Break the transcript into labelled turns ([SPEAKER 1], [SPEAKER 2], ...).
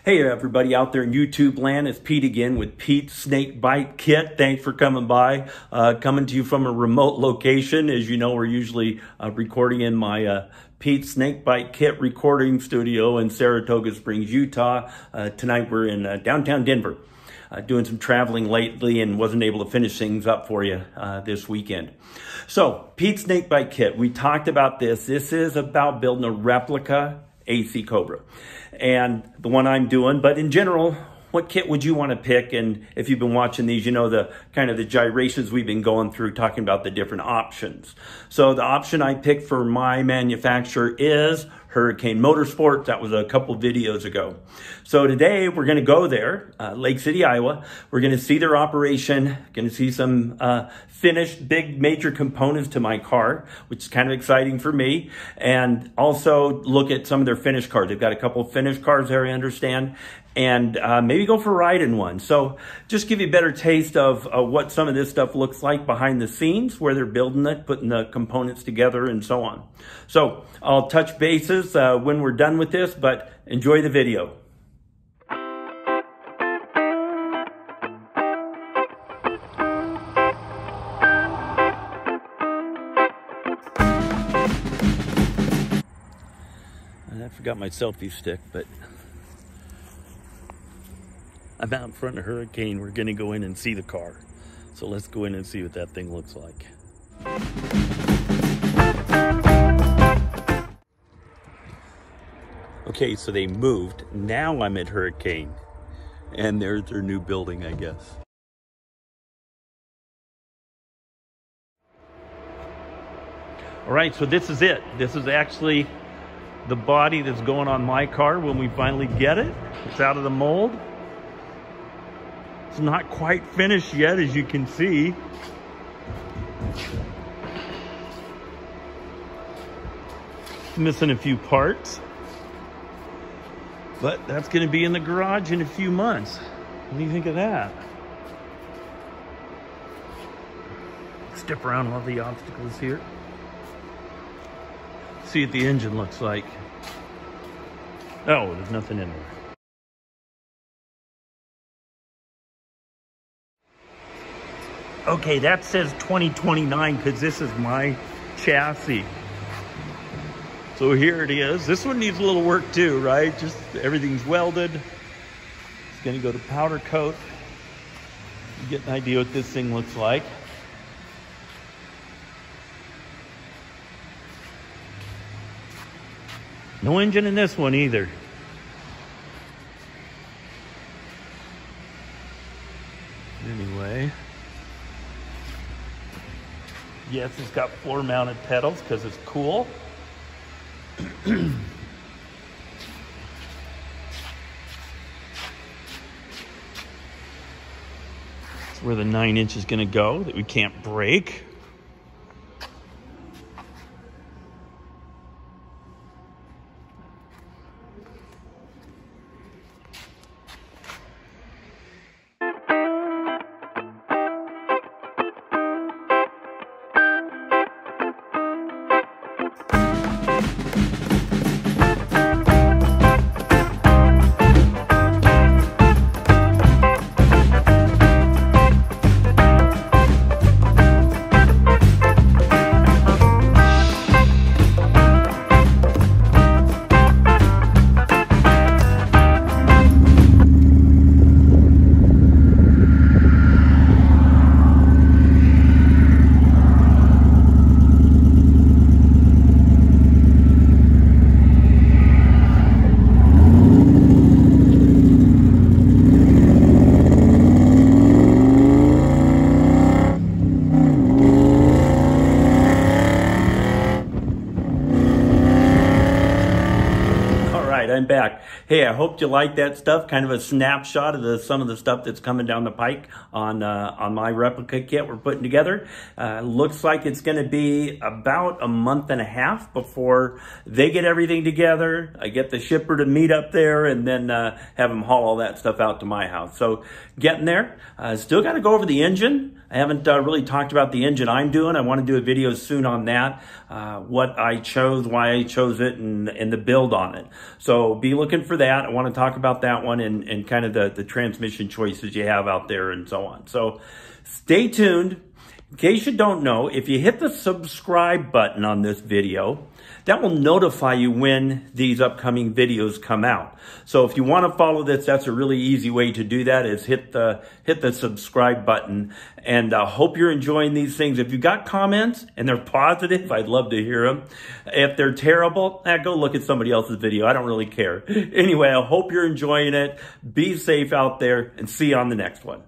[SPEAKER 1] Hey everybody out there in YouTube land, it's Pete again with Pete's Snake Bite Kit. Thanks for coming by. Coming to you from a remote location. As you know, we're usually recording in my Pete's Snake Bite Kit recording studio in Saratoga Springs, Utah. Tonight we're in downtown Denver. Doing some traveling lately and wasn't able to finish things up for you this weekend. So, Pete's Snake Bite Kit, we talked about this. This is about building a replica AC Cobra. And the one I'm doing, but in general, what kit would you want to pick? And if you've been watching these, you know the kind of the gyrations we've been going through talking about the different options. So the option I picked for my manufacturer is Hurricane Motorsports. That was a couple videos ago. So today we're going to go there, Lake City, Iowa. We're going to see their operation, going to see some finished big major components to my car, which is kind of exciting for me. And also look at some of their finished cars. They've got a couple of finished cars there, I understand. And maybe go for a ride in one. So just give you a better taste of what some of this stuff looks like behind the scenes, where they're building it, putting the components together and so on. So I'll touch bases when we're done with this, but enjoy the video. I forgot my selfie stick, but I'm out in front of Hurricane. We're gonna go in and see the car. So let's go in and see what that thing looks like. Okay, so they moved. Now I'm at Hurricane. And there's their new building, I guess. All right, so this is it. This is actually the body that's going on my car when we finally get it. It's out of the mold. It's not quite finished yet, as you can see. It's missing a few parts. But that's going to be in the garage in a few months. What do you think of that? Step around all the obstacles here. See what the engine looks like. Oh, there's nothing in there. Okay, that says 2029 because this is my chassis. So here it is. This one needs a little work too, right? Just everything's welded. It's gonna go to powder coat. You get an idea what this thing looks like. No engine in this one either. Anyway. Yes, it's got floor mounted pedals because it's cool. That's where the 9-inch is going to go that we can't break. I'm back. Hey, I hope you like that stuff. Kind of a snapshot of some of the stuff that's coming down the pike on my replica kit we're putting together. Looks like it's going to be about a month and a half before they get everything together. I get the shipper to meet up there and then have them haul all that stuff out to my house. So getting there. Still got to go over the engine. I haven't really talked about the engine I'm doing. I want to do a video soon on that, what I chose, why I chose it, and the build on it. So So be looking for that. I want to talk about that one and kind of the transmission choices you have out there and so on. So stay tuned. In case you don't know, if you hit the subscribe button on this video, that will notify you when these upcoming videos come out. So if you want to follow this, that's a really easy way to do that, is hit the subscribe button. And I hope you're enjoying these things. If you got comments and they're positive, I'd love to hear them. If they're terrible, go look at somebody else's video. I don't really care. Anyway, I hope you're enjoying it. Be safe out there and see you on the next one.